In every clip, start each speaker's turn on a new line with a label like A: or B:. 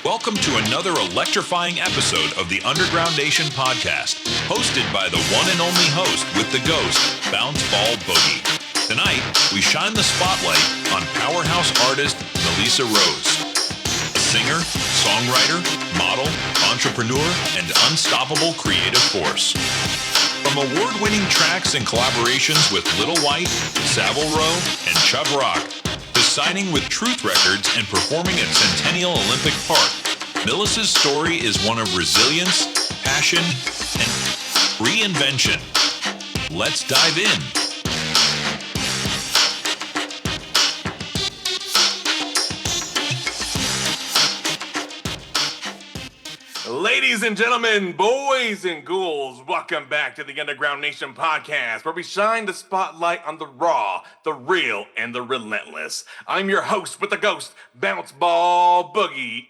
A: Welcome to another electrifying episode of the Underground Nation podcast, hosted by the one and only host with the ghost, Bounce Ball Boogie. Tonight, we shine the spotlight on powerhouse artist Milyssa Rose. A singer, songwriter, model, entrepreneur, and unstoppable creative force. From award-winning tracks and collaborations with Lil Wyte, Savile Row, and Chubb Rock, to signing with Truth Records and performing at Centennial Olympic Park, Milyssa's story is one of resilience, passion, and reinvention. Let's dive in.
B: Ladies and gentlemen, boys and ghouls, welcome back to the Underground Nation podcast, where we shine the spotlight on the raw, the real, and the relentless. I'm your host with the ghost, Bounce Ball Boogie.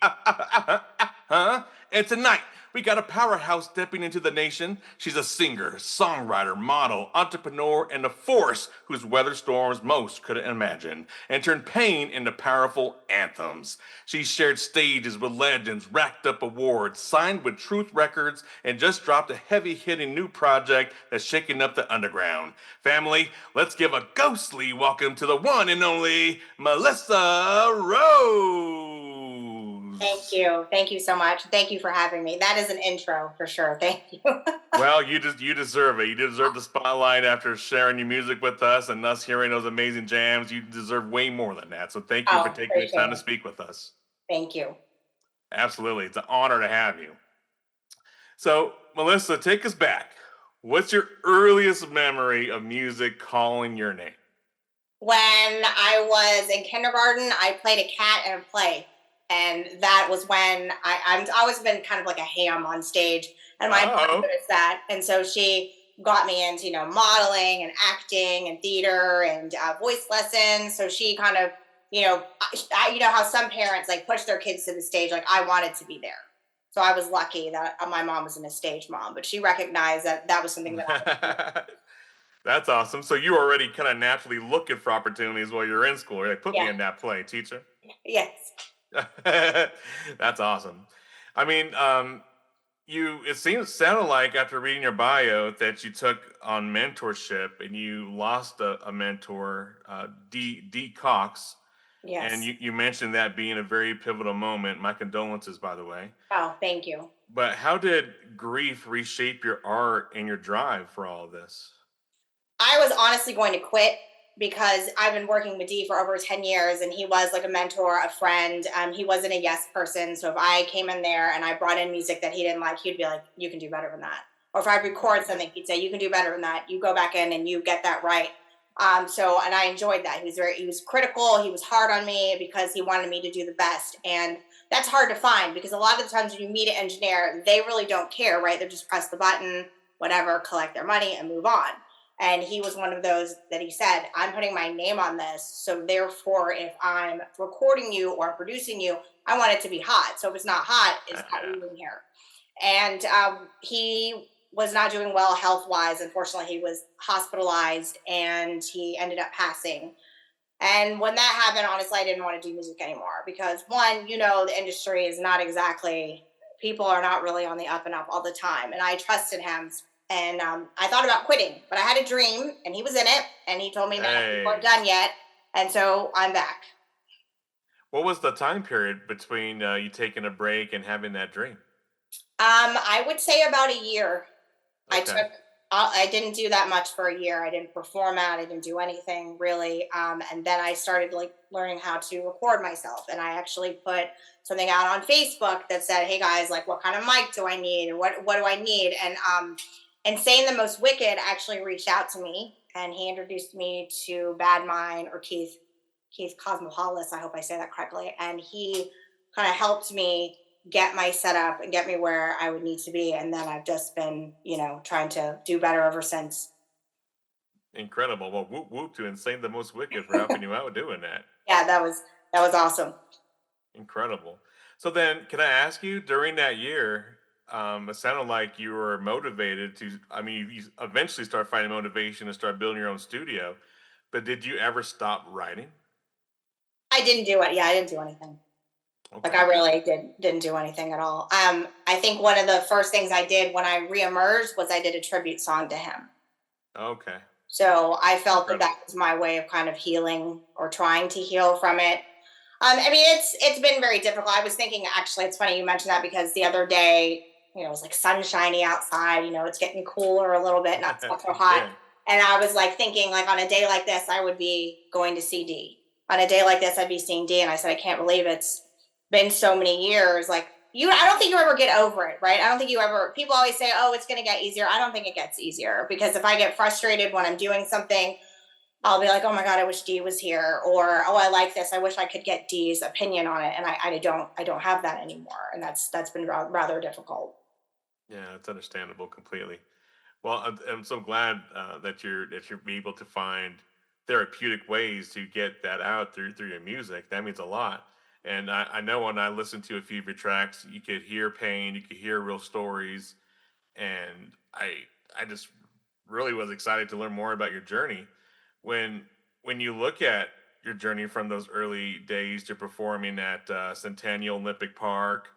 B: And tonight, we got a powerhouse stepping into the nation. She's a singer, songwriter, model, entrepreneur, and a force whose weather storms most couldn't imagine, and turned pain into powerful anthems. She's shared stages with legends, racked up awards, signed with Truth Records, and just dropped a heavy-hitting new project that's shaking up the underground. Family, let's give a ghostly welcome to the one and only Milyssa Rose.
C: Thank you. Thank you so much. Thank you for having me. That is an intro for sure. Thank you.
B: Well, you deserve it. You deserve the spotlight after sharing your music with us and us hearing those amazing jams. You deserve way more than that. So thank you for taking the time to speak with us.
C: Thank you.
B: Absolutely. It's an honor to have you. So, Milyssa, take us back. What's your earliest memory of music calling your name?
C: When I was in kindergarten, I played a cat in a play. And that was when I've always been kind of like a ham on stage. And my mom noticed that. And so she got me into, modeling and acting and theater and voice lessons. So she kind of, how some parents like push their kids to the stage. Like I wanted to be there. So I was lucky that my mom wasn't a stage mom, but she recognized that was something that I was
B: That's awesome. So you were already kind of naturally looking for opportunities while you're in school. You're like, put me in that play, teacher.
C: Yes.
B: That's awesome. I mean, it sounded like after reading your bio that you took on mentorship and you lost a mentor, D Cox.
C: Yes.
B: And you mentioned that being a very pivotal moment. My condolences, by the way.
C: Oh, thank you.
B: But how did grief reshape your art and your drive for all of this?
C: I was honestly going to quit because I've been working with D for over 10 years and he was like a mentor, a friend. He wasn't a yes person. So if I came in there and I brought in music that he didn't like, he'd be like, you can do better than that. Or if I record something, he'd say, you can do better than that. You go back in and you get that right. And I enjoyed that. He was critical. He was hard on me because he wanted me to do the best. And that's hard to find because a lot of the times when you meet an engineer, they really don't care, right? They just press the button, whatever, collect their money and move on. And he was one of those that he said, I'm putting my name on this. So therefore, if I'm recording you or producing you, I want it to be hot. So if it's not hot, it's not leaving here. And he was not doing well health-wise. Unfortunately, he was hospitalized and he ended up passing. And when that happened, honestly, I didn't want to do music anymore because one, the industry is not exactly, people are not really on the up and up all the time. And I trusted him. And I thought about quitting, but I had a dream and he was in it and he told me that we weren't done yet. And so I'm back.
B: What was the time period between you taking a break and having that dream?
C: I would say about a year.
B: Okay.
C: I didn't do that much for a year. I didn't perform out. I didn't do anything really. And then I started learning how to record myself. And I actually put something out on Facebook that said, hey guys, what kind of mic do I need? Or what do I need? And Saying the Most Wicked actually reached out to me and he introduced me to Bad Mind or Keith Cosmopolis. I hope I say that correctly. And he kind of helped me get my setup and get me where I would need to be. And then I've just been, trying to do better ever since.
B: Incredible. Well, whoop whoop to Insane the Most Wicked for helping you out doing that.
C: Yeah, that was awesome.
B: Incredible. So then, can I ask you, during that year, it sounded like you were motivated you eventually start finding motivation and start building your own studio, but did you ever stop writing?
C: I didn't do it. Yeah, I didn't do anything. Like
B: Okay.
C: I really didn't do anything at all. I think one of the first things I did when I reemerged was I did a tribute song to him.
B: Okay.
C: So I felt that
B: Incredible.
C: that was my way of kind of healing or trying to heal from it. I mean, it's been very difficult. I was thinking, actually, it's funny you mentioned that because the other day, it was like sunshiny outside. It's getting cooler a little bit, not so hot.
B: Yeah.
C: And I was like thinking, like on a day like this, I would be going to see D. On a day like this, I'd be seeing D. And I said, I can't believe it's been so many years. Like I don't think you ever get over it, right? I don't think you ever. People always say, oh, it's going to get easier. I don't think it gets easier because if I get frustrated when I'm doing something, I'll be like, oh my God, I wish D was here. Or, oh, I like this. I wish I could get D's opinion on it. And I don't have that anymore. And that's been rather difficult.
B: Yeah, it's understandable completely. Well, I'm so glad that you're able to find therapeutic ways to get that out through your music. That means a lot. And I know when I listened to a few of your tracks, you could hear pain, you could hear real stories, and I just really was excited to learn more about your journey. When when you look at your journey from those early days to performing at Centennial Olympic Park,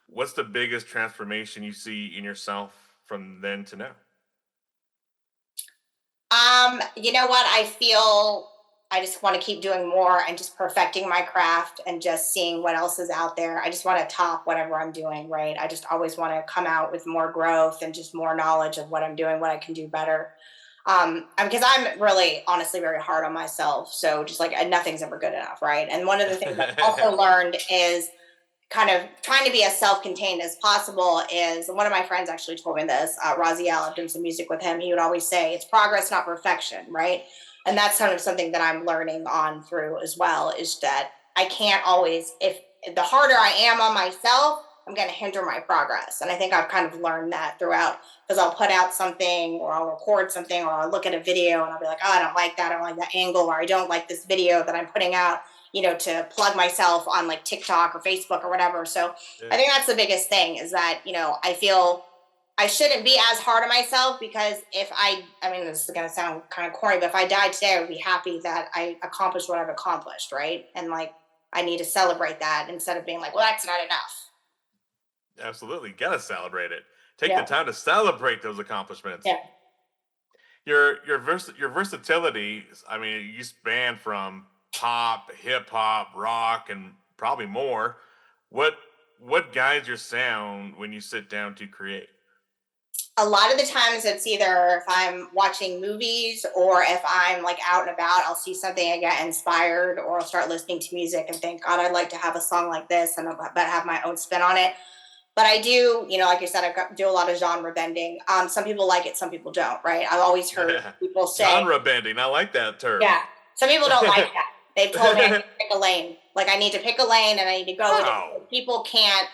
B: what's the biggest transformation you see in yourself from then to now?
C: You know what? I feel I just want to keep doing more and just perfecting my craft and just seeing what else is out there. I just want to top whatever I'm doing, right? I just always want to come out with more growth and just more knowledge of what I'm doing, what I can do better. Because I'm really, honestly, very hard on myself. So just like nothing's ever good enough, right? And one of the things I've also learned is kind of trying to be as self-contained as possible is one of my friends actually told me this. Raziel, I've done some music with him. He would always say it's progress, not perfection, right? And that's kind of something that I'm learning on through as well is that I can't always, if the harder I am on myself, I'm going to hinder my progress. And I think I've kind of learned that throughout because I'll put out something or I'll record something or I'll look at a video and I'll be like, oh, I don't like that. I don't like that angle or I don't like this video that I'm putting out, to plug myself on like TikTok or Facebook or whatever. So I
B: Yeah.
C: think that's the biggest thing is that, I feel I shouldn't be as hard on myself because if I mean, this is going to sound kind of corny, but if I died today, I would be happy that I accomplished what I've accomplished. Right. And like, I need to celebrate that instead of being like, well, that's not enough.
B: Absolutely, gotta celebrate it. Take the
C: Yeah.
B: time to celebrate those accomplishments.
C: Yeah.
B: Your versatility. I mean, you span from pop, hip hop, rock, and probably more. What what guides your sound when you sit down to create?
C: A lot of the times it's either if I'm watching movies or if I'm like out and about, I'll see something I get inspired or I'll start listening to music and think, God, I'd like to have a song like this and but have my own spin on it. But I do, like you said, do a lot of genre bending. Some people like it, some people don't, right? I've always heard people say,
B: Genre bending. I like that term.
C: yeah, some people don't like that. They've told me I need to pick a lane. Like I need to pick a lane and I need to go with
B: How?
C: it. People can't,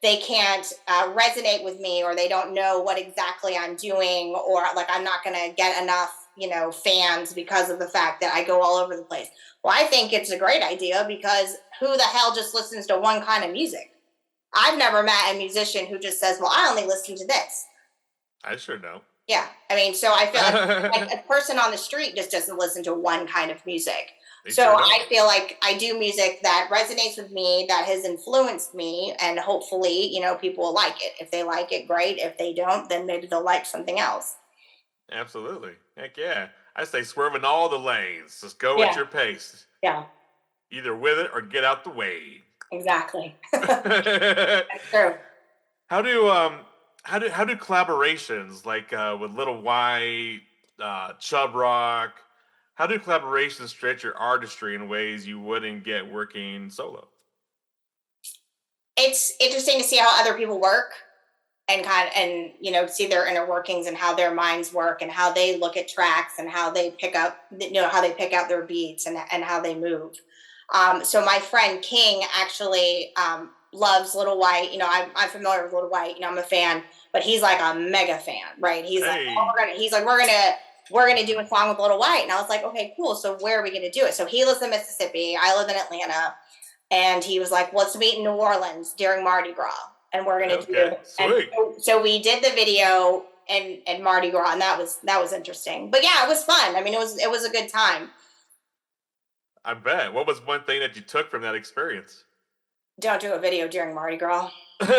C: they can't resonate with me or they don't know what exactly I'm doing or like I'm not going to get enough, fans because of the fact that I go all over the place. Well, I think it's a great idea because who the hell just listens to one kind of music? I've never met a musician who just says, well, I only listen to this.
B: I sure know.
C: Yeah. I mean, so I feel like a person on the street just doesn't listen to one kind of music.
B: They
C: So
B: sure don't.
C: I feel like I do music that resonates with me, that has influenced me, and hopefully, people will like it. If they like it, great. If they don't, then maybe they'll like something else.
B: Absolutely. Heck yeah. I say swerve in all the lanes. Just go at
C: Yeah.
B: your pace.
C: Yeah.
B: Either with it or get out the way.
C: Exactly. That's true.
B: How do how do collaborations like with Little Wyte, Chubb Rock, how do collaborations stretch your artistry in ways you wouldn't get working solo?
C: It's interesting to see how other people work and see their inner workings and how their minds work and how they look at tracks and how they pick up how they pick out their beats and how they move. So my friend King actually loves Little Wyte. I'm familiar with Little Wyte. I'm a fan, but he's like a mega fan, right? He's like, oh,
B: Hey,
C: we're gonna do a song with Little Wyte, and I was like, okay, cool. So where are we gonna do it? So he lives in Mississippi. I live in Atlanta, and he was like, let's meet in New Orleans during Mardi Gras, and we're gonna do.
B: okay,
C: And
B: sweet.
C: so we did the video and Mardi Gras, and that was interesting. But yeah, it was fun. I mean, it was a good time.
B: I bet. What was one thing that you took from that experience?
C: Don't do a video during Mardi Gras. like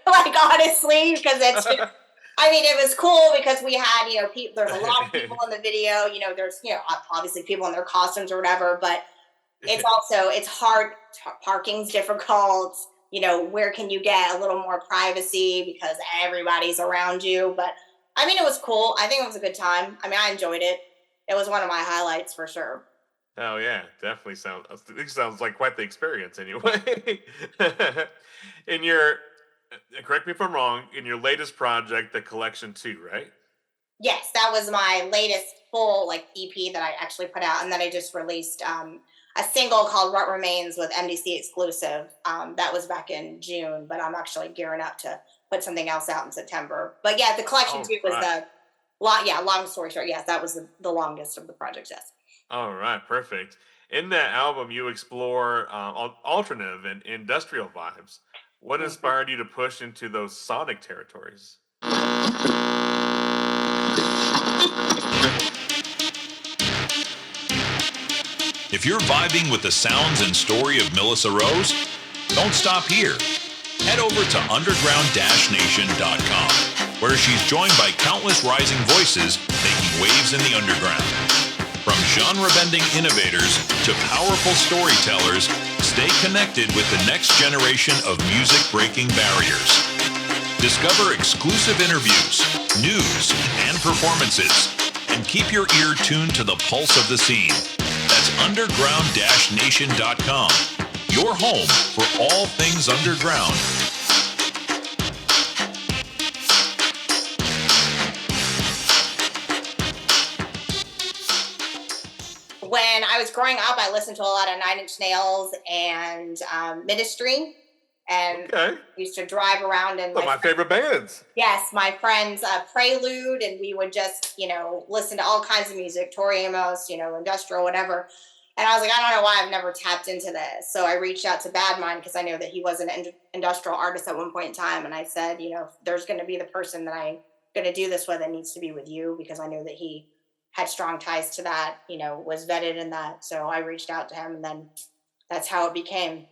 C: honestly, because it's just, I mean, it was cool because we had, people, there's a lot of people in the video, there's, obviously people in their costumes or whatever, but it's also, it's hard. Parking's difficult. Where can you get a little more privacy because everybody's around you? But I mean, it was cool. I think it was a good time. I mean, I enjoyed it. It was one of my highlights for sure.
B: Oh yeah, definitely sounds like quite the experience anyway. In your, correct me if I'm wrong, in your latest project, the Collection 2, right?
C: Yes, that was my latest full EP that I actually put out, and then I just released a single called "What Remains" with MDC exclusive. That was back in June, but I'm actually gearing up to put something else out in September. But yeah, the Collection 2 was the long story short. Yes, that was the longest of the projects. Yes.
B: All right, perfect. In that album, you explore alternative and industrial vibes. What inspired you to push into those sonic territories?
A: If you're vibing with the sounds and story of Milyssa Rose, don't stop here. Head over to underground-nation.com, where she's joined by countless rising voices making waves in the underground. From genre-bending innovators to powerful storytellers, stay connected with the next generation of music-breaking barriers. Discover exclusive interviews, news, and performances, and keep your ear tuned to the pulse of the scene. That's underground-nation.com, your home for all things underground.
C: When I was growing up, I listened to a lot of Nine Inch Nails and Ministry, and used to drive around and
B: my favorite bands.
C: Yes, my friends Prelude, and we would just listen to all kinds of music, Tori Amos, industrial, whatever. And I was like, I don't know why I've never tapped into this. So I reached out to Badmind because I know that he was an industrial artist at one point in time, and I said, if there's going to be the person that I'm going to do this with, it needs to be with you, because I know that he had strong ties to that, was vetted in that. So I reached out to him, and then that's how it became.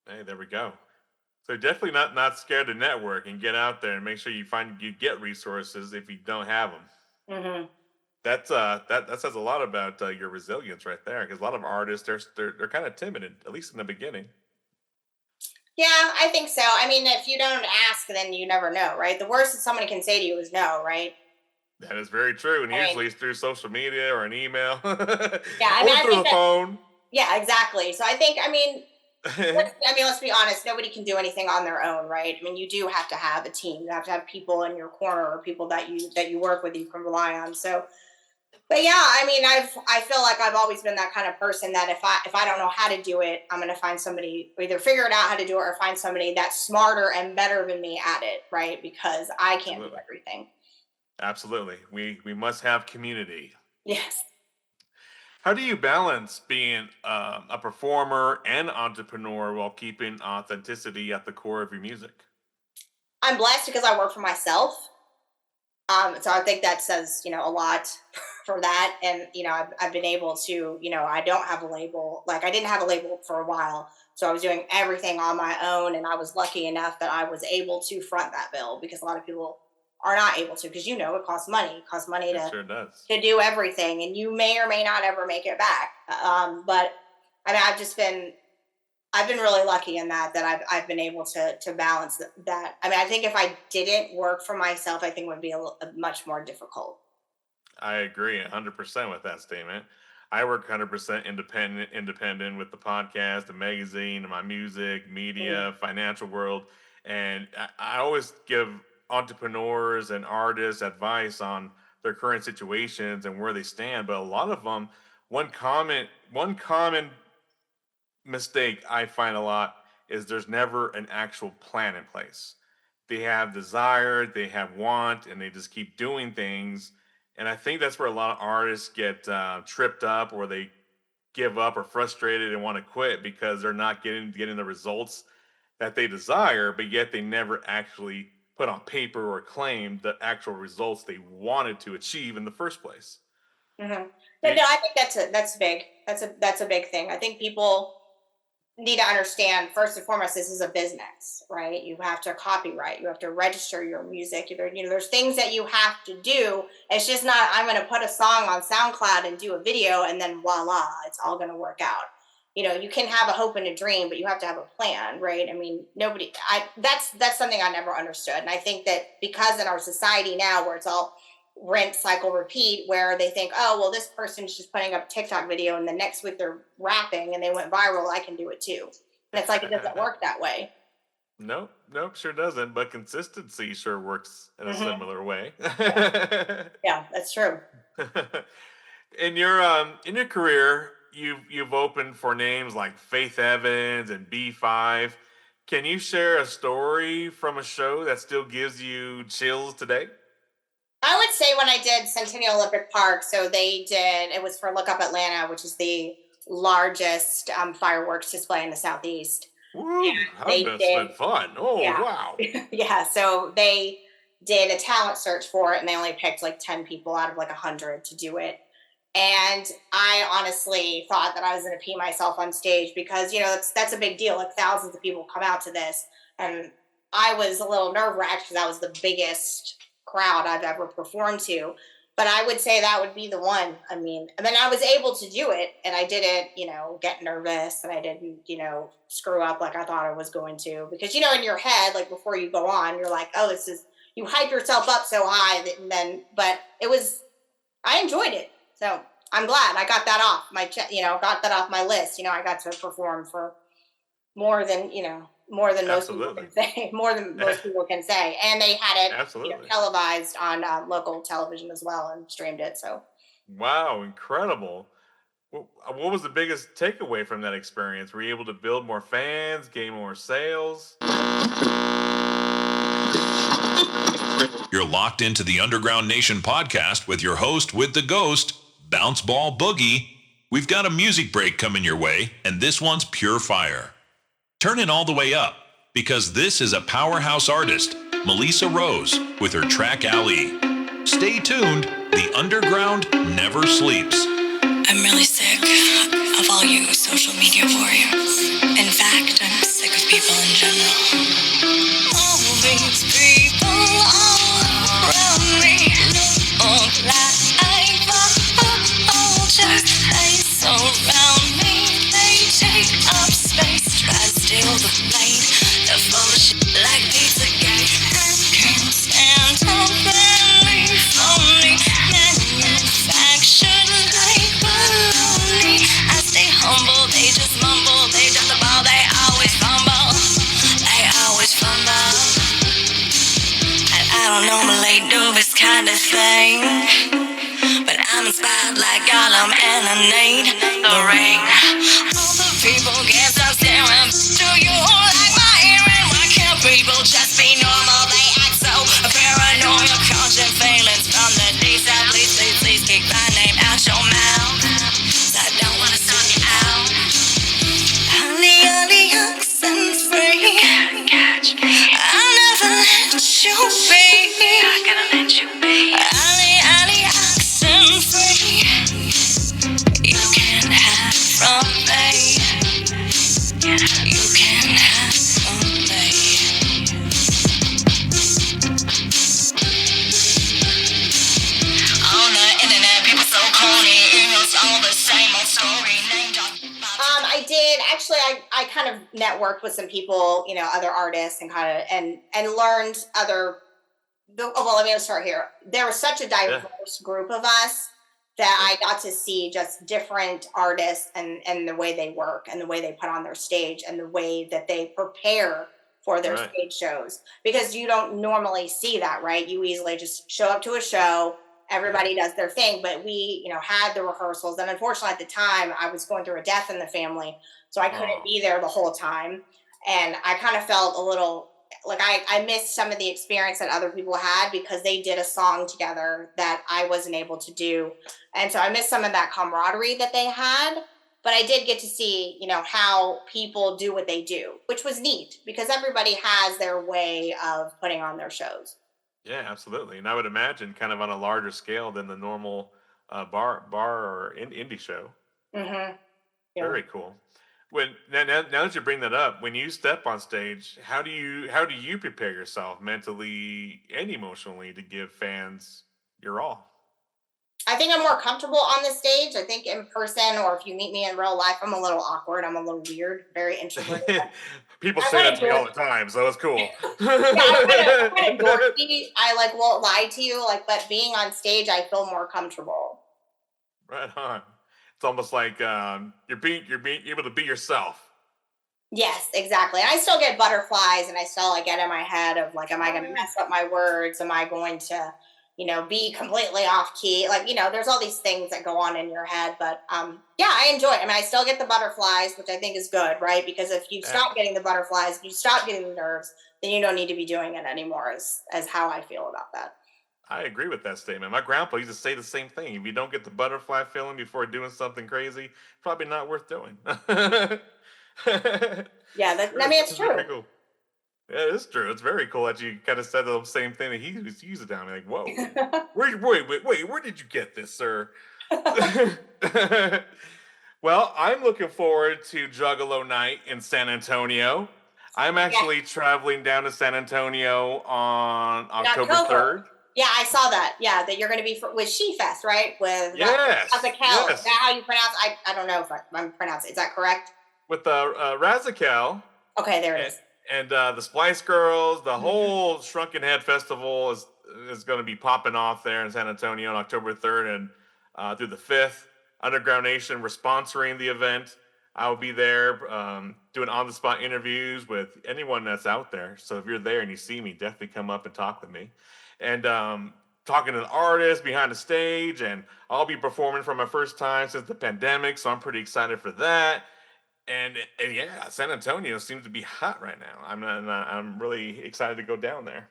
B: Hey, there we go. So definitely not scared to network and get out there and make sure you get resources if you don't have them.
C: Mm-hmm.
B: That says a lot about your resilience right there, because a lot of artists they're kind of timid, at least in the beginning.
C: Yeah, I think so. I mean, if you don't ask, then you never know, right? The worst that somebody can say to you is no, right?
B: That is very true, and usually it's through social media or an email.
C: Yeah,
B: or through the phone.
C: Yeah, exactly. So I think, let's be honest. Nobody can do anything on their own, right? I mean, you do have to have a team. You have to have people in your corner, or people that you work with, you can rely on. So, but yeah, I mean, I feel like I've always been that kind of person that if I don't know how to do it, I'm going to find somebody, either figure it out how to do it, or find somebody that's smarter and better than me at it, right? Because I can't do everything.
B: Absolutely. We must have community.
C: Yes.
B: How do you balance being a performer and entrepreneur while keeping authenticity at the core of your music?
C: I'm blessed because I work for myself. So I think that says, a lot for that. And, I've been able to, I don't have a label. Like, I didn't have a label for a while. So I was doing everything on my own. And I was lucky enough that I was able to front that bill, because a lot of people are not able to, because it costs money. It costs money to do everything, and you may or may not ever make it back. But I mean, I've been really lucky in that I've been able to balance that. I mean, I think if I didn't work for myself, I think it would be much more difficult.
B: I agree 100% with that statement. I work 100% independent with the podcast, the magazine, my music, media, financial world. And I always give entrepreneurs and artists advice on their current situations and where they stand. But a lot of them, one common mistake I find a lot is there's never an actual plan in place. They have desire, they have want, and they just keep doing things. And I think that's where a lot of artists get tripped up, or they give up or frustrated and want to quit because they're not getting the results that they desire, but yet they never actually put on paper or claim the actual results they wanted to achieve in the first place.
C: Mm-hmm. No, I think that's big. That's a big thing. I think people need to understand, first and foremost, this is a business, right? You have to copyright, you have to register your music. There's things that you have to do. It's just not, I'm going to put a song on SoundCloud and do a video and then voila, it's all going to work out. You can have a hope and a dream, but you have to have a plan, right? I mean, that's something I never understood. And I think that because in our society now where it's all rinse, cycle, repeat, where they think, oh, well, this person's just putting up a TikTok video and the next week they're rapping and they went viral, I can do it too. And it's like, it doesn't work that way.
B: Nope, sure doesn't. But consistency sure works in a similar way.
C: Yeah, that's true.
B: In your career, you've opened for names like Faith Evans and B5. Can you share a story from a show that still gives you chills today?
C: I would say when I did Centennial Olympic Park, so it was for Look Up Atlanta, which is the largest fireworks display in the Southeast.
B: Woo, that's been fun. Oh, yeah. Wow.
C: Yeah, so they did a talent search for it, and they only picked like 10 people out of like 100 to do it. And I honestly thought that I was going to pee myself on stage because, that's a big deal. Like thousands of people come out to this. And I was a little nerve-wracked because that was the biggest crowd I've ever performed to. But I would say that would be the one. I mean, and then I was able to do it and I didn't, get nervous and I didn't, screw up like I thought I was going to. Because, in your head, like before you go on, you're like, oh, you hype yourself up so high but I enjoyed it. So I'm glad I got that off got that off my list. I got to perform for more than most people can say, more than most people can say. And they had it televised on local television as well and streamed it. So.
B: Wow, incredible. What was the biggest takeaway from that experience? Were you able to build more fans, gain more sales?
A: You're locked into the Underground Nation podcast with your host with the ghost, Bounce Ball Boogie. We've got a music break coming your way, and this one's pure fire. Turn it all the way up, because this is a powerhouse artist, Milyssa Rose, with her track Alley. Stay tuned, the underground never sleeps.
D: I'm really sick of all you social media warriors. In fact, I'm sick of people in general. All these people all around me look like vultures. They surround me, they take up space, try to steal the blame. They're full of shit like Pizzagate. I can't stand up and leave lonely. Manufactured like baloney. I stay humble, they just mumble. They drop the ball, they always fumble. They always fumble. And I don't normally do this kind of thing, but I'm inspired like Gollum and I need the ring. All the people can't stop staring. Do you like my earring? Why can't people just be normal? They act so paranoid, constant feelings from the deep south. Please keep my name out your mouth. I don't wanna stop you out. Holly, oxen free. I'll never let you be. Not gonna let you be. Holly, oxen free. You can have from me. You can have from me. On the internet, people so corny. Emails all the same old story. Name drop.
C: I kind of networked with some people, other artists and learned let me start here. There was such a diverse group of us that I got to see just different artists and the way they work and the way they put on their stage and the way that they prepare for their stage shows, because you don't normally see that, right? You easily just show up to a show, everybody does their thing, but we, had the rehearsals. And unfortunately at the time I was going through a death in the family, so I couldn't be there the whole time. And I kind of felt a little like I missed some of the experience that other people had because they did a song together that I wasn't able to do. And so I missed some of that camaraderie that they had, but I did get to see, how people do what they do, which was neat because everybody has their way of putting on their shows.
B: Yeah, absolutely. And I would imagine kind of on a larger scale than the normal bar or indie show.
C: Mm-hmm. Yeah.
B: Very cool. Now that you bring that up, when you step on stage, how do you prepare yourself mentally and emotionally to give fans your all?
C: I think I'm more comfortable on the stage. I think in person, or if you meet me in real life, I'm a little awkward. I'm a little weird, very introverted.
B: People
C: I'm
B: say
C: kind
B: that
C: of
B: to me all
C: dorky.
B: the time, so it's cool.
C: Yeah, I'm kind of dorky. I like won't lie to you, like, but being on stage, I feel more comfortable.
B: Right on. It's almost like you're being able to be yourself.
C: Yes, exactly. And I still get butterflies, and I still like get in my head of like, am I
B: Oh
C: going to
B: yeah.
C: mess up my words? Am I going to, be completely off key? Like, there's all these things that go on in your head. But yeah, I enjoy it. I mean, I still get the butterflies, which I think is good, right? Because if you
B: Yeah.
C: stop getting the butterflies, if you stop getting the nerves, then you don't need to be doing it anymore. As how I feel about that.
B: I agree with that statement. My grandpa used to say the same thing. If you don't get the butterfly feeling before doing something crazy, probably not worth doing.
C: Yeah, I mean, it's
B: It's very
C: true.
B: cool. Yeah, it's true. It's very cool that you kind of said the same thing that he was using down. Like, whoa, wait, where did you get this, sir? Well, I'm looking forward to Juggalo Night in San Antonio. I'm
C: Yeah,
B: actually traveling down to San Antonio on
C: in
B: October
C: October.
B: 3rd.
C: Yeah, I saw that. Yeah, that you're going to be with She Fest, right? With
B: Yes,
C: Razakel. Is that
B: yes.
C: how you pronounce? I don't know if I'm pronouncing. Is that correct?
B: With the Razakel
C: Okay, there it
B: and,
C: is.
B: the Splice Girls, the
C: Mhm.
B: whole Shrunken Head Festival is going to be popping off there in San Antonio on October 3rd and through the 5th. Underground Nation, we're sponsoring the event. I will be there doing on the spot interviews with anyone that's out there. So if you're there and you see me, definitely come up and talk with me. And talking to the artists behind the stage, and I'll be performing for my first time since the pandemic. So I'm pretty excited for that. And yeah, San Antonio seems to be hot right now. I'm really excited to go down there.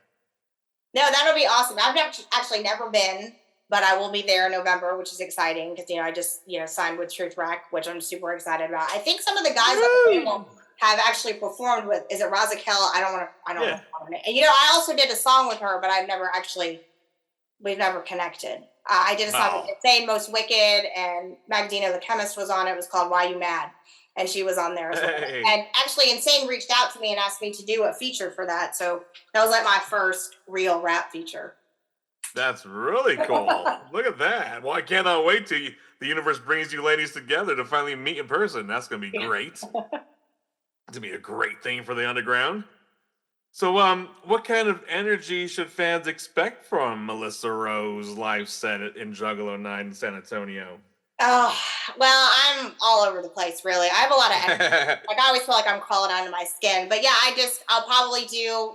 C: No, that'll be awesome. I've actually never been, but I will be there in November, which is exciting because I just signed with Truth Rack, which I'm super excited about. I think some of the guys on the
B: Woo!
C: panel have actually performed with. Is it Razakel? I don't know.
B: Yeah.
C: And I also did a song with her, but we've never connected. I did a song with
B: Oh.
C: Insane Most Wicked, and Magdina the Chemist was on it. It was called Why You Mad? And she was on there as well.
B: Hey,
C: And actually, Insane reached out to me and asked me to do a feature for that. So that was like my first real rap feature.
B: that's really cool. Look at that. Well, I cannot wait till the universe brings you ladies together to finally meet in person. That's gonna be great. It's gonna be a great thing for the underground. So, what kind of energy should fans expect from Milyssa Rose live set in Juggalo Night in San Antonio?
C: Oh, well, I'm all over the place, really. I have a lot of energy. Like, I always feel like I'm crawling onto my skin. But yeah, I'll probably do,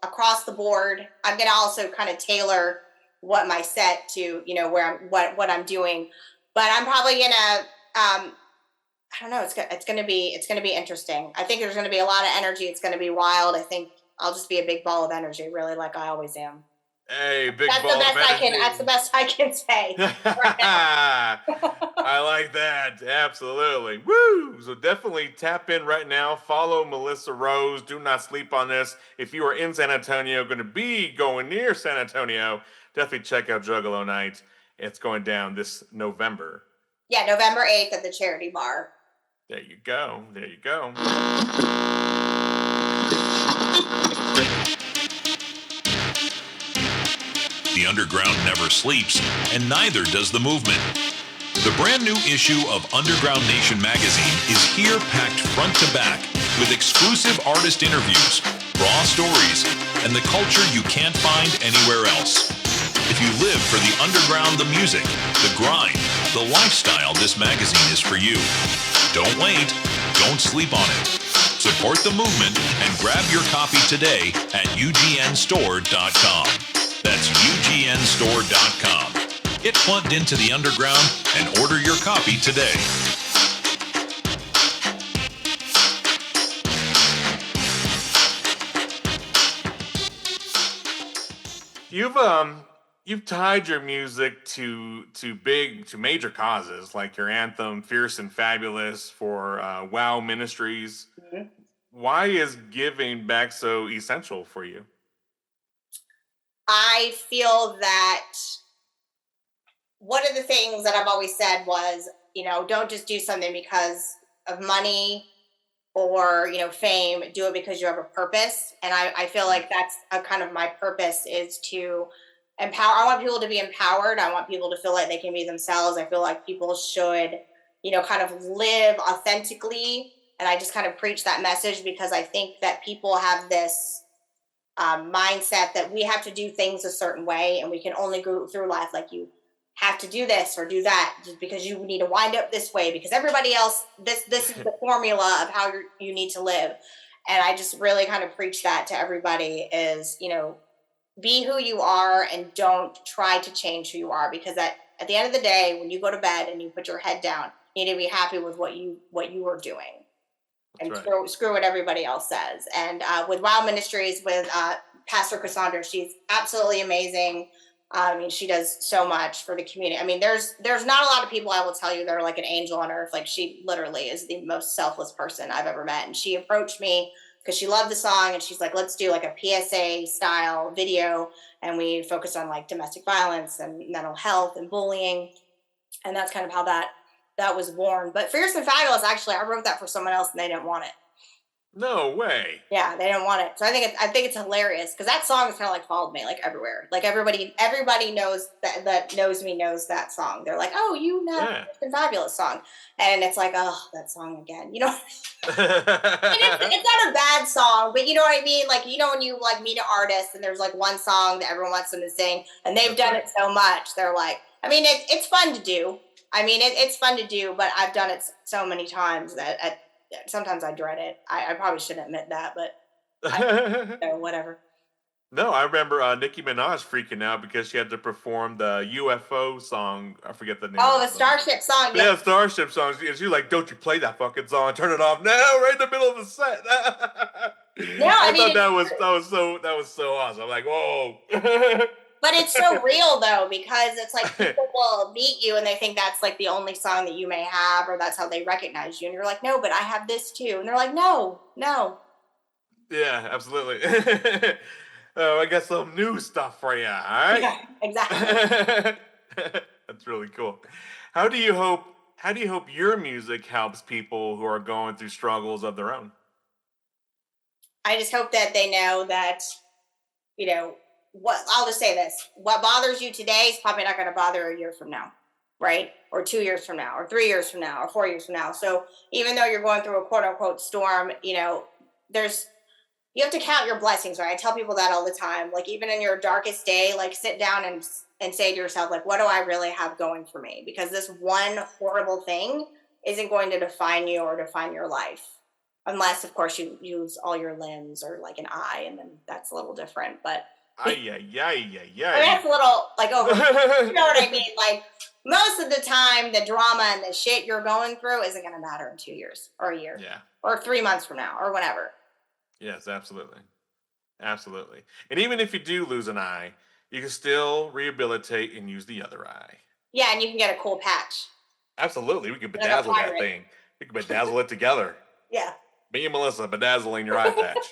C: across the board. I'm going to also kind of tailor what my set to, where what I'm doing. But I'm probably going to, I don't know. It's going to be interesting. I think there's going to be a lot of energy. It's going to be wild. I think I'll just be a big ball of energy, really, like I always am.
B: Hey, big
C: That's the
B: ball of
C: best I can. That's the
B: energy.
C: best I can say right now.
B: I like that. Absolutely. Woo! So definitely tap in right now. Follow Milyssa Rose. Do not sleep on this. If you are in San Antonio, going to be going near San Antonio, definitely check out Juggalo Night. It's going down this November.
C: Yeah, November 8th at the Charity Bar.
B: There you go. There you go.
A: The underground never sleeps, and neither does the movement. The brand new issue of Underground Nation magazine is here packed front to back with exclusive artist interviews, raw stories, and the culture you can't find anywhere else. If you live for the underground, the music, the grind, the lifestyle, this magazine is for you. Don't wait. Don't sleep on it. Support the movement and grab your copy today at ugnstore.com. That's ugnstore.com. Get plugged into the underground and order your copy today.
B: You've tied your music to major causes like your anthem "Fierce and Fabulous" for Wow Ministries.
C: Mhm.
B: Why is giving back so essential for you?
C: I feel that one of the things that I've always said was, don't just do something because of money or, you know, fame. Do it because you have a purpose. And I feel like that's a kind of my purpose, is to empower. I want people to be empowered. I want people to feel like they can be themselves. I feel like people should, you know, kind of live authentically. And I just kind of preach that message because I think that people have this mindset that we have to do things a certain way, and we can only go through life like you have to do this or do that just because you need to wind up this way because everybody else, this is the formula of how you need to live. And I just really kind of preach that to everybody is, you know, be who you are and don't try to change who you are, because at the end of the day, when you go to bed and you put your head down, you need to be happy with what you are doing. And right. screw what everybody else says. And with Wild Ministries, with Pastor Cassandra, she's absolutely amazing. I mean, she does so much for the community. I mean, there's not a lot of people, I will tell you, that are like an angel on earth. Like, she literally is the most selfless person I've ever met. And she approached me because she loved the song, and she's like, let's do like a PSA style video. And we focus on like domestic violence and mental health and bullying. And that's kind of how that was born. But Fierce and Fabulous, actually, I wrote that for someone else and they didn't want it.
B: No way.
C: Yeah, they didn't want it. So I think it's hilarious because that song has kind of like followed me like everywhere. Like everybody knows that knows me knows that song. They're like, oh, you know, Fierce and Fabulous song, and it's like, oh, that song again. You know, it's not a bad song, but you know what I mean. Like, you know, when you like meet an artist and there's like one song that everyone wants them to sing, and they've done it so much, they're like, I mean, it's fun to do. I mean, it's fun to do, but I've done it so many times that sometimes I dread it. I probably shouldn't admit that, but whatever.
B: No, I remember Nicki Minaj freaking out because she had to perform the UFO song. I forget the name.
C: Oh, the Starship song.
B: Yeah, Starship song. She's like, don't you play that fucking song. Turn it off now, right in the middle of the set.
C: No, I mean,
B: thought that was so awesome. I'm like, whoa.
C: But it's so real, though, because it's like people will meet you and they think that's like the only song that you may have, or that's how they recognize you. And you're like, no, but I have this too. And they're like, no.
B: Yeah, absolutely. Oh, I got some new stuff for you, all right?
C: Yeah, exactly.
B: That's really cool. How do you hope your music helps people who are going through struggles of their own?
C: I just hope that they know that, you know, I'll just say this. What bothers you today is probably not going to bother a year from now, right? Or 2 years from now, or 3 years from now, or 4 years from now. So even though you're going through a quote unquote storm, you know, you have to count your blessings, right? I tell people that all the time. Like, even in your darkest day, like, sit down and say to yourself, like, what do I really have going for me? Because this one horrible thing isn't going to define you or define your life. Unless, of course, you lose all your limbs or like an eye, and then that's a little different. But I mean, that's a little like over. You know what I mean? Like, most of the time, the drama and the shit you're going through isn't going to matter in 2 years or a year, or 3 months from now, or whenever.
B: Yes, absolutely. And even if you do lose an eye, you can still rehabilitate and use the other eye. Yeah, and you can get a cool patch. Absolutely, we can bedazzle that thing. We can bedazzle it together.
C: Yeah.
B: Me and Milyssa bedazzling your eye patch.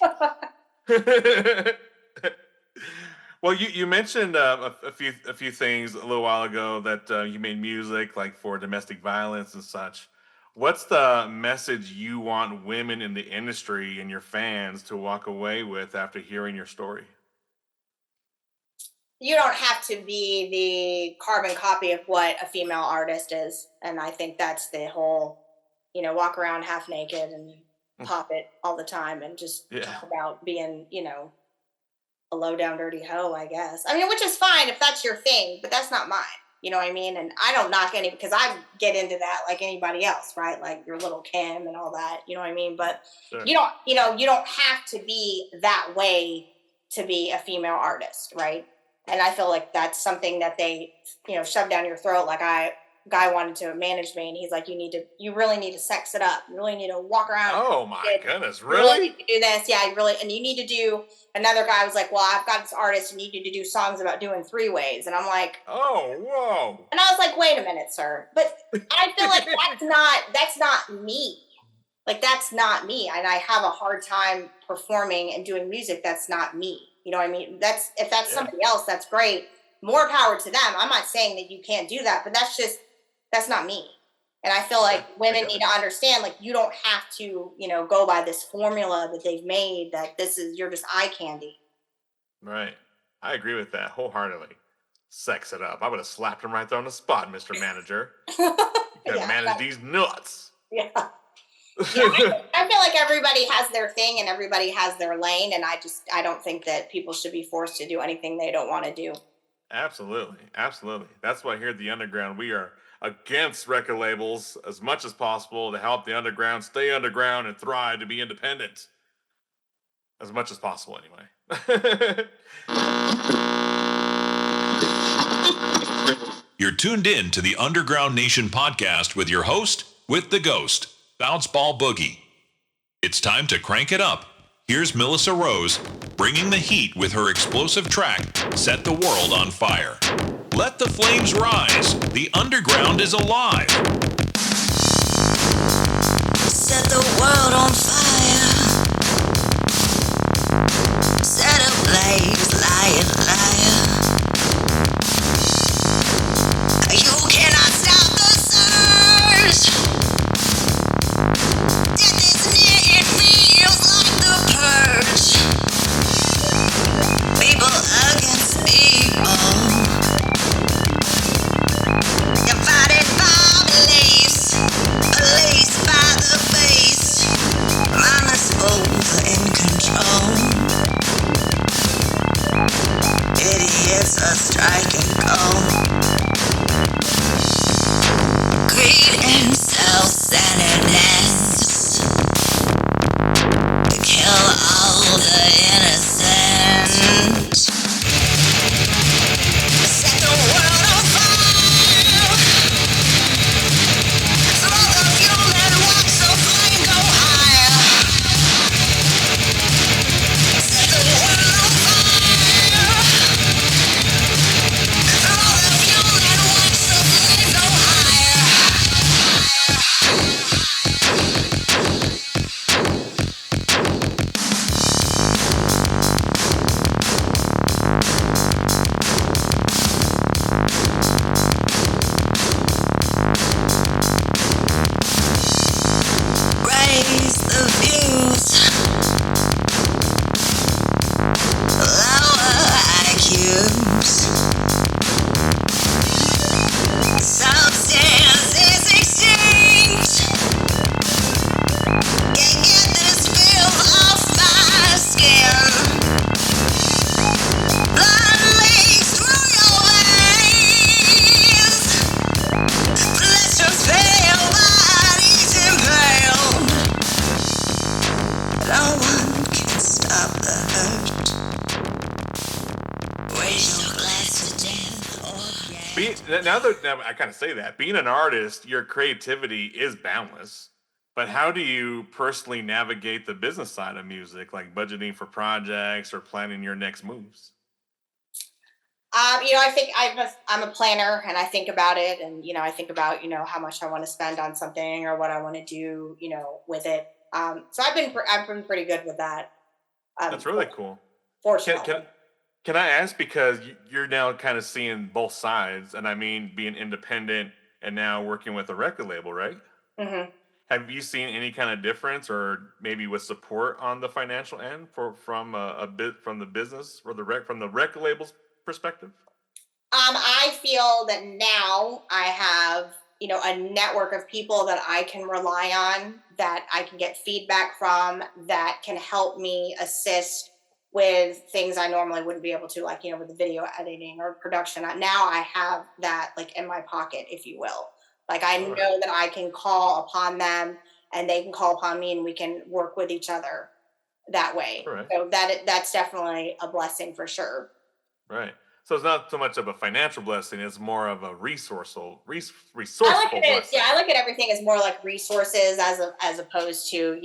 B: Well, you mentioned a few things a little while ago that you made music like for domestic violence and such. What's the message you want women in the industry and your fans to walk away with after hearing your story?
C: You don't have to be the carbon copy of what a female artist is. And I think that's the whole, you know, walk around half naked and pop it all the time and just talk about being, you know, a low down dirty hoe, I guess. I mean, which is fine if that's your thing, but that's not mine. You know what I mean? And I don't knock any, because I get into that like anybody else, right? Like your little Kim and all that, you know what I mean? But you don't have to be that way to be a female artist, right? And I feel like that's something that they, you know, shove down your throat. Like, guy wanted to manage me, and he's like, you really need to sex it up. You really need to walk around.
B: Oh my goodness,
C: really? You really need to do this. Yeah, and you need to do. Another guy was like, well, I've got this artist, and you need to do songs about doing 3-ways. And I'm like,
B: oh, whoa.
C: And I was like, wait a minute, sir. But I feel like that's not me. Like, that's not me. And I have a hard time performing and doing music that's not me. You know what I mean? If that's somebody else, that's great. More power to them. I'm not saying that you can't do that, but that's not me. And I feel like women need to understand, like, you don't have to, go by this formula that they've made that you're just eye candy.
B: Right. I agree with that wholeheartedly. Sex it up. I would have slapped him right there on the spot, Mr. Manager. You gotta manage these nuts.
C: Yeah. I feel like everybody has their thing and everybody has their lane. And I don't think that people should be forced to do anything they don't want to do.
B: Absolutely. Absolutely. That's why here at the Underground, we are against record labels as much as possible to help the underground stay underground and thrive to be independent. As much as possible, anyway.
A: You're tuned in to the Underground Nation podcast with your host, with the ghost, Bounce Ball Boogie. It's time to crank it up. Here's Milyssa Rose, bringing the heat with her explosive track, Set the World on Fire. Let the flames rise. The underground is alive.
D: Set the world on fire. Set ablaze, liar, liar. You cannot stop the surge. Death is near, it feels like the purge. People against people. Divided by beliefs, police by the face. Mindless fools in control. Idiots are striking gold. Greed and self-centeredness to kill all the innocent. Set the world on fire. Throw the fuel and watch the flame go higher. Set the world on fire. Throw the fuel and watch the flame go higher. Raise the views. Lower IQs. Substance is extinct. Can't get this filth off my skin. Blood leaks through your veins. Pleasures fail, bodies impaled. No one can stop the hurt. Raise your glass to death or
B: Now I kind of say that, being an artist, your creativity is boundless. But how do you personally navigate the business side of music, like budgeting for projects or planning your next moves?
C: I think I'm a planner and I think about it and, I think about, how much I want to spend on something or what I want to do, with it. So I've been pretty good with that.
B: That's really cool.
C: Fortunately.
B: Can I ask, because you're now kind of seeing both sides, and I mean being independent and now working with a record label, right?
C: Mm-hmm.
B: Have you seen any kind of difference, or maybe with support on the financial end from the business or from the record label's perspective?
C: I feel that now I have, a network of people that I can rely on, that I can get feedback from, that can help me assist with things I normally wouldn't be able to, like, with the video editing or production. Now I have that, like, in my pocket, if you will. Like, I know that I can call upon them and they can call upon me and we can work with each other that way.
B: Right.
C: So that's definitely a blessing for sure.
B: Right. So it's not so much of a financial blessing; it's more of a resourceful blessing.
C: I look at everything as more like resources as opposed to,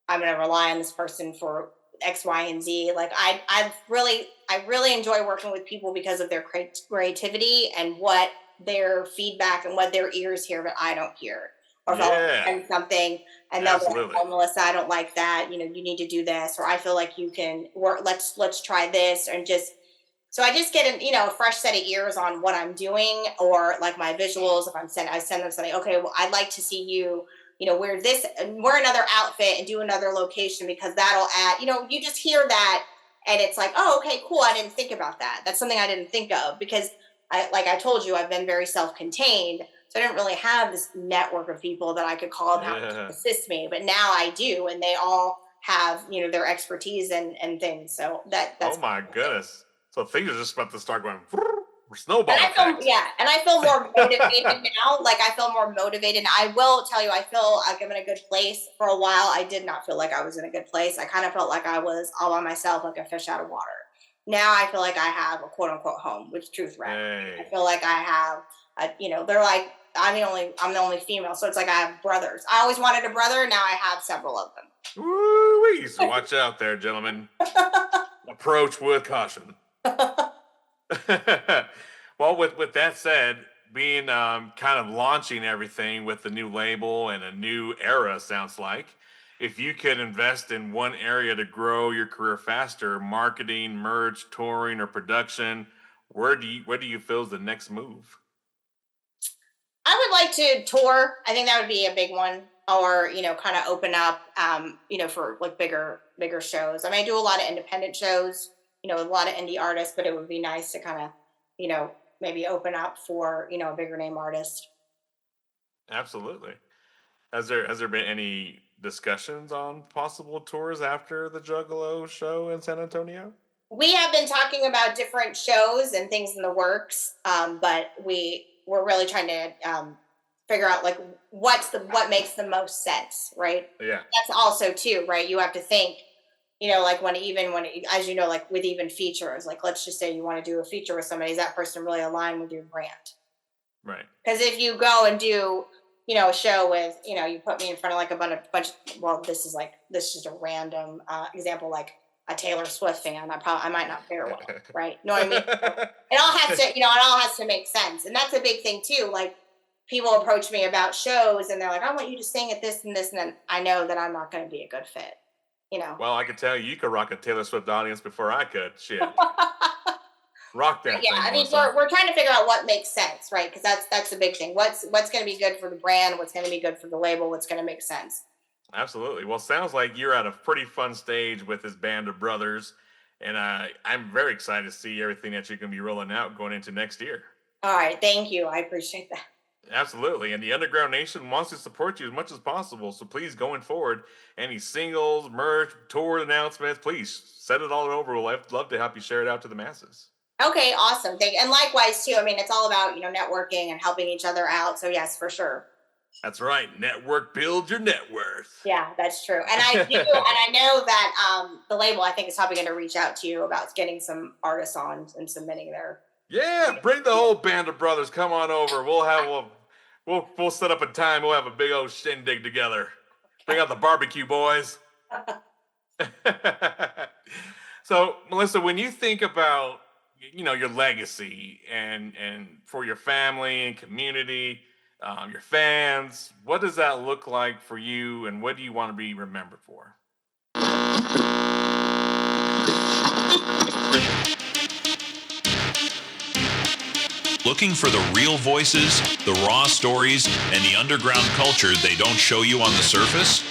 C: I'm going to rely on this person for X, Y, and Z. Like I really enjoy working with people because of their creativity and what their feedback and what their ears hear, but I don't hear. Or if I'll send something and they'll be like, "Oh, Milyssa, I don't like that. You need to do this," or "I feel like you can work. Let's try this," and just So I just get a fresh set of ears on what I'm doing, or like my visuals. If I send them something. Okay, well, I'd like to see you, wear another outfit and do another location, because that'll add. You just hear that, and it's like, oh, okay, cool. I didn't think about that. That's something I didn't think of, because like I told you, I've been very self-contained, so I didn't really have this network of people that I could call and have to assist me. But now I do, and they all have their expertise and things. So that's
B: oh my goodness. So things are just about to start going
C: and
B: snowball effect.
C: and I feel more motivated now. Like I feel more motivated. I will tell you, I feel like I'm in a good place. For a while, I did not feel like I was in a good place. I kind of felt like I was all by myself, like a fish out of water. Now I feel like I have a quote unquote home, which truth rap.
B: Hey.
C: I feel like I have, they're like, I'm the only female. So it's like I have brothers. I always wanted a brother. Now I have several of them.
B: Woo-wee. So watch out there, gentlemen. Approach with caution. Well, with that said, being kind of launching everything with the new label and a new era, sounds like, if you could invest in one area to grow your career faster, marketing, merch, touring, or production, where do you feel is the next move?
C: I would like to tour. I think that would be a big one, or kind of open up, for like bigger shows. I mean, I do a lot of independent shows, a lot of indie artists, but it would be nice to kind of, maybe open up for a bigger name artist.
B: Absolutely. Has there been any discussions on possible tours after the Juggalo show in San Antonio?
C: We have been talking about different shows and things in the works, but we're really trying to figure out like what makes the most sense, right?
B: Yeah.
C: That's also too, right? You have to think, like as like with even features, like let's just say you want to do a feature with somebody, is that person really aligned with your brand?
B: Right.
C: Because if you go and do, a show with, you put me in front of like a bunch. Well, this is just a random example, like a Taylor Swift fan, I might not fare well, right? You know what I mean? It all has to make sense, and that's a big thing too. Like people approach me about shows, and they're like, "I want you to sing at this and this," and then I know that I'm not going to be a good fit.
B: Well, I can tell you could rock a Taylor Swift audience before I could. Shit. Rock that thing.
C: Yeah, I mean, we're trying to figure out what makes sense, right? Because that's the big thing. What's going to be good for the brand? What's going to be good for the label? What's going to make sense?
B: Absolutely. Well, sounds like you're at a pretty fun stage with this band of brothers, and I'm very excited to see everything that you're going to be rolling out going into next year.
C: All right, thank you. I appreciate that.
B: Absolutely. And the Underground Nation wants to support you as much as possible. So please, going forward, any singles, merch, tour announcements, please send it all over. We'll love to help you share it out to the masses.
C: Okay, awesome. And likewise, too. I mean, it's all about, networking and helping each other out. So, yes, for sure.
B: That's right. Network builds your net worth.
C: Yeah, that's true. And I do, and I know that the label, I think, is probably going to reach out to you about getting some artists on and submitting their.
B: Yeah, bring the whole band of brothers. Come on over. We'll set up a time. We'll have a big old shindig together. Bring out the barbecue, boys. So, Milyssa, when you think about your legacy and for your family and community, your fans, what does that look like for you, and what do you want to be remembered for?
A: Looking for the real voices, the raw stories, and the underground culture they don't show you on the surface?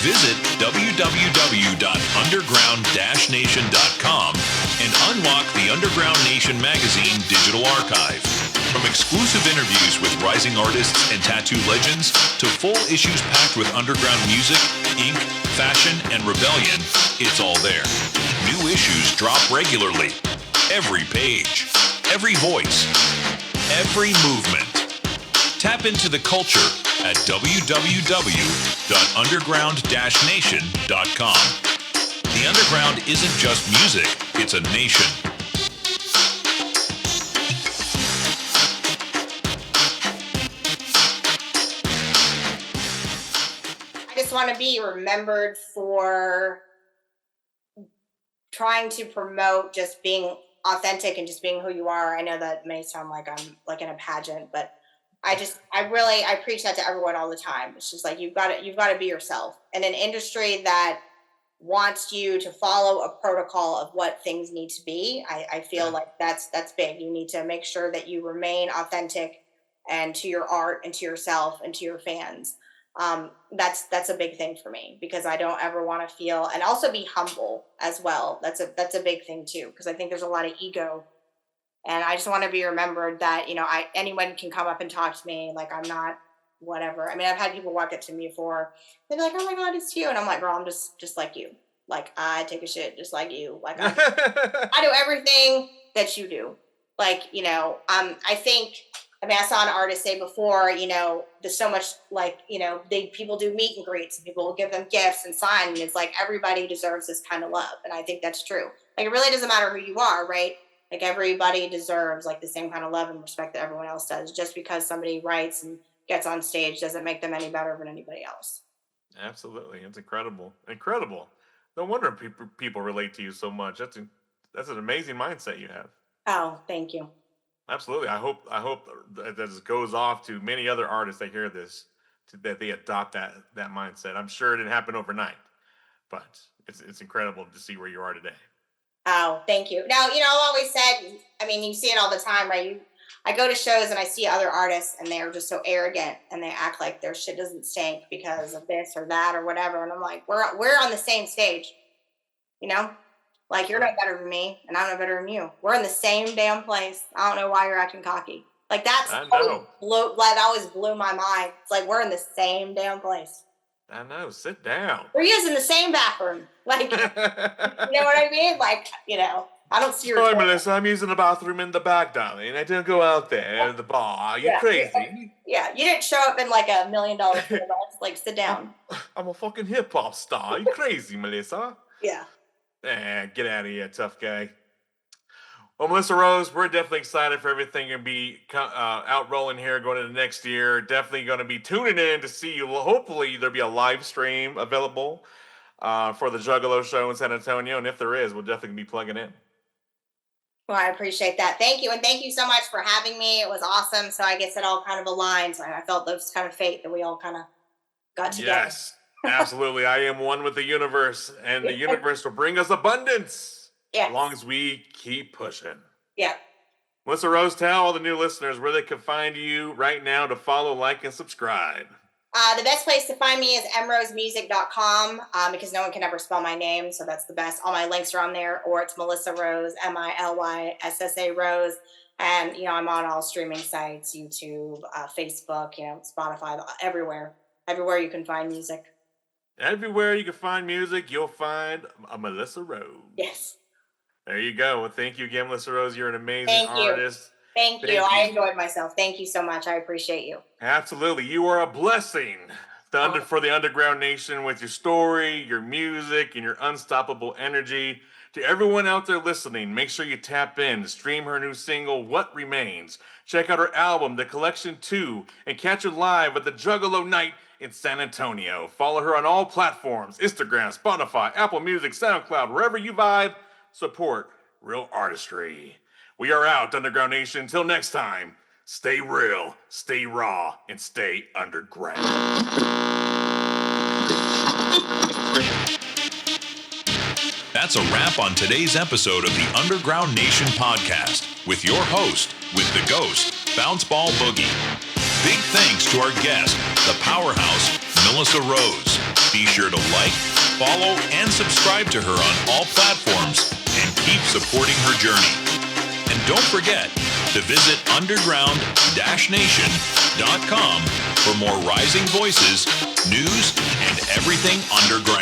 A: Visit www.underground-nation.com and unlock the Underground Nation magazine digital archive. From exclusive interviews with rising artists and tattoo legends to full issues packed with underground music, ink, fashion, and rebellion, it's all there. New issues drop regularly. Every page, every voice, every movement. Tap into the culture at www.underground-nation.com. The underground isn't just music, it's a nation.
C: I just want to be remembered for trying to promote just being authentic and just being who you are. I know that may sound like I'm like in a pageant, but I preach that to everyone all the time. It's just like you've got to be yourself in an industry that wants you to follow a protocol of what things need to be. I feel like that's big. You need to make sure that you remain authentic and to your art and to yourself and to your fans. That's a big thing for me, because I don't ever want to feel, and also be humble as well. That's a big thing too, because I think there's a lot of ego, and I just want to be remembered that, you know, anyone can come up and talk to me. Like, I'm not whatever. I mean, I've had people walk up to me before. They'd be like, "Oh my God, it's you," and I'm like, "Girl, I'm just like you. Like, I take a shit just like you. Like, I do everything that you do. Like, you know, I think." I mean, I saw an artist say before, you know, there's so much, like, you know, people do meet and greets and people will give them gifts and sign. And it's like, everybody deserves this kind of love. And I think that's true. Like, it really doesn't matter who you are, right? Like, everybody deserves like the same kind of love and respect that everyone else does. Just because somebody writes and gets on stage doesn't make them any better than anybody else.
B: Absolutely. It's incredible. Incredible. No wonder people relate to you so much. That's an amazing mindset you have.
C: Oh, thank you.
B: Absolutely. I hope that this goes off to many other artists that hear this, that they adopt that mindset. I'm sure it didn't happen overnight, but it's incredible to see where you are today.
C: Oh, thank you. Now, you know, I've always said, I mean, you see it all the time, right? I go to shows and I see other artists and they're just so arrogant and they act like their shit doesn't stink because of this or that or whatever. And I'm like, we're on the same stage, you know? Like, you're no better than me, and I'm no better than you. We're in the same damn place. I don't know why you're acting cocky. Like, that always blew my mind. It's like, we're in the same damn place.
B: I know. Sit down.
C: We're using the same bathroom. Like, you know what I mean? Like, you know, I don't see your...
B: Sorry, Melissa, I'm using the bathroom in the back, darling. I didn't go out there in the bar. You're crazy.
C: Yeah, you didn't show up in like $1 million photos. Like, sit down.
B: I'm a fucking hip-hop star. You crazy, Melissa?
C: Yeah.
B: Get out of here, tough guy. Well, Milyssa Rose, we're definitely excited for everything to be out rolling here going into next year. Definitely going to be tuning in to see you. Hopefully, there'll be a live stream available for the Juggalo show in San Antonio. And if there is, we'll definitely be plugging in.
C: Well, I appreciate that. Thank you. And thank you so much for having me. It was awesome. So I guess it all kind of aligned. So I felt those kind of fate that we all kind of got together.
B: Yes. Absolutely. I am one with the universe, and the universe will bring us abundance as long as we keep pushing.
C: Yeah.
B: Milyssa Rose, tell all the new listeners where they can find you right now to follow, like, and subscribe.
C: The best place to find me is mrosemusic.com because no one can ever spell my name, so that's the best. All my links are on there, or it's Milyssa Rose, Milyssa Rose. And, you know, I'm on all streaming sites, YouTube, Facebook, you know, Spotify, everywhere you can find music.
B: Everywhere you can find music, you'll find a Milyssa Rose.
C: Yes.
B: There you go. Well, thank you again, Milyssa Rose. You're an amazing artist.
C: Thank you. I enjoyed myself. Thank you so much. I appreciate you.
B: Absolutely. You are a blessing for the Underground Nation with your story, your music, and your unstoppable energy. To everyone out there listening, make sure you tap in, stream her new single, What Remains. Check out her album, The Collection 2, and catch her live at the Juggalo Night in San Antonio. Follow her on all platforms, Instagram, Spotify, Apple Music, SoundCloud, wherever you vibe. Support real artistry. We are out, Underground Nation. Until next time, stay real, stay raw, and stay underground.
A: That's a wrap on today's episode of the Underground Nation podcast with your host, with the ghost, Bounce Ball Boogie. Big thanks to our guest, the powerhouse, Milyssa Rose. Be sure to like, follow, and subscribe to her on all platforms and keep supporting her journey. And don't forget to visit underground-nation.com for more rising voices, news, and everything underground.